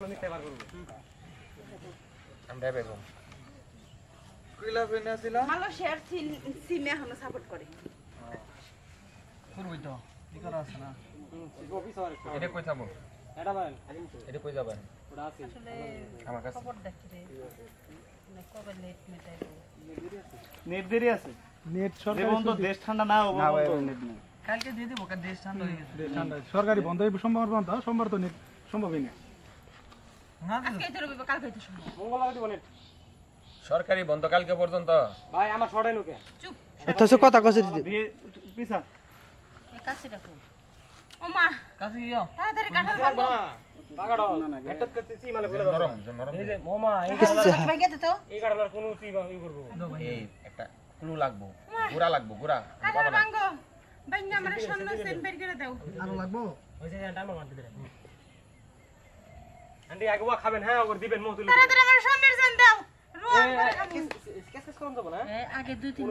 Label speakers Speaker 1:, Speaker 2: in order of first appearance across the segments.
Speaker 1: আমরা বেগম
Speaker 2: কইলা বেনা ছিল
Speaker 3: ভালো শেয়ার সিমে এখনো সাপোর্ট করে
Speaker 2: করবই তো কি করা আছে না
Speaker 1: এটা কই যাবো
Speaker 2: এটা বলেন
Speaker 1: এটা কই যাবেন
Speaker 2: ওটা আছে
Speaker 3: আসলে
Speaker 1: আমার কাছে
Speaker 3: খবর দেখি রে না কবে লেট মেটাইবো
Speaker 2: নেট দেরি আছে
Speaker 4: নেট সরকারি
Speaker 2: যেমন তো দেশ ঠান্ডা না হবে
Speaker 4: না ভাই,
Speaker 2: নেট নেই কালকে দিয়ে দেব কারণ দেশ ঠান্ডা হয়ে গেছে
Speaker 4: ঠান্ডা সরকারি বন্ধ হইব সোমবার বন্ধ সোমবার তো নেট সম্ভবই না
Speaker 3: আজকে তো রবিবার কাল খাইতে শুনবো
Speaker 2: মঙ্গলবার দিব নেট
Speaker 1: সরকারি বন্ধ কালকে পর্যন্ত
Speaker 2: ভাই আমার ছড়াই লোকে
Speaker 3: চুপ
Speaker 4: তো কথা কইছে
Speaker 2: পিছা
Speaker 3: এই কাছে রাখো ও মা
Speaker 2: কাছে গিয়া
Speaker 3: তাড়াতাড়ি কাঁঠাল ভাঙো
Speaker 2: বাগাড়ো হঠাৎ করতে চি মানে বলে
Speaker 1: নরম নরম
Speaker 2: এই যে মামা এই
Speaker 3: ভাই গেছে তো
Speaker 2: এই কাটালার কোনো চি ই করব
Speaker 1: এই একটা ক্লু লাগবো গুড়া লাগবো গুড়া
Speaker 3: কাঁঠাল ভাঙো বাইঙ্গা মানে সামনে সেন বের করে দাও
Speaker 4: আরো লাগবো
Speaker 2: ওই যে টাইমার মারতে দে আন্টি আগে ওয়া খাবেন হ্যাঁ ওর দিবেন মুখ তুলে
Speaker 3: তাড়াতাড়ি আমার সামনের সেন দাও
Speaker 2: কেস করুন যাব না
Speaker 3: আগে দুই তিন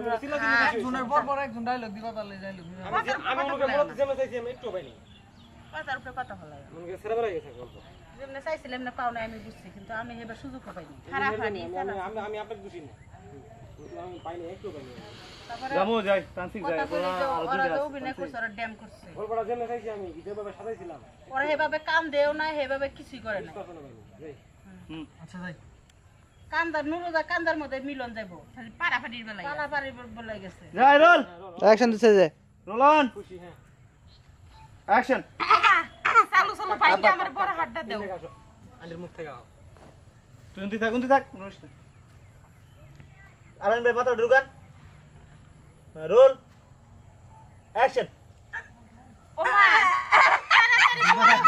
Speaker 2: একজনের পর একজন ডায়লগ দিবা তাহলে ডায়লগ আমি ওকে বলতে যেমন চাইছি আমি একটু পাইনি
Speaker 3: কথার উপরে কথা হলো
Speaker 2: মনে সেরা বেরা গেছে গল্প
Speaker 3: যেমন চাইছিলাম না পাও না আমি বুঝছি কিন্তু আমি এবার সুযোগ পাইনি খারাপ হয়নি
Speaker 2: আমি আমি আপনাকে বুঝি না আমি পাইনি একটু পাইনি
Speaker 3: তারপরে
Speaker 2: যামু যাই তান্ত্রিক যাই
Speaker 3: কথা বলি যে ওরা তো অভিনয় করছে ওরা ড্যাম করছে
Speaker 2: গল্পটা যেমন চাইছি আমি যেভাবে সাজাইছিলাম
Speaker 3: ওরা এভাবে কান দেও না এভাবে কিছুই করে না
Speaker 2: আচ্ছা যাই
Speaker 3: কান্দার নুরুদা কান্দার মধ্যে মিলন যাইবো খালি পাড়াপাড়ির বেলায় পাড়াপাড়ির বেলায় গেছে
Speaker 2: যাই রোল
Speaker 4: অ্যাকশন দিতে যে
Speaker 2: রোলন খুশি হ্যাঁ অ্যাকশন
Speaker 3: চালু চালু পাইকে আমার বড় হাতটা দাও
Speaker 2: আন্ডির মুখ থেকে আও তুই থাক অনুষ্ঠান আলান ভাই পাতা ঢুকান রোল অ্যাকশন
Speaker 3: ও মা তাড়াতাড়ি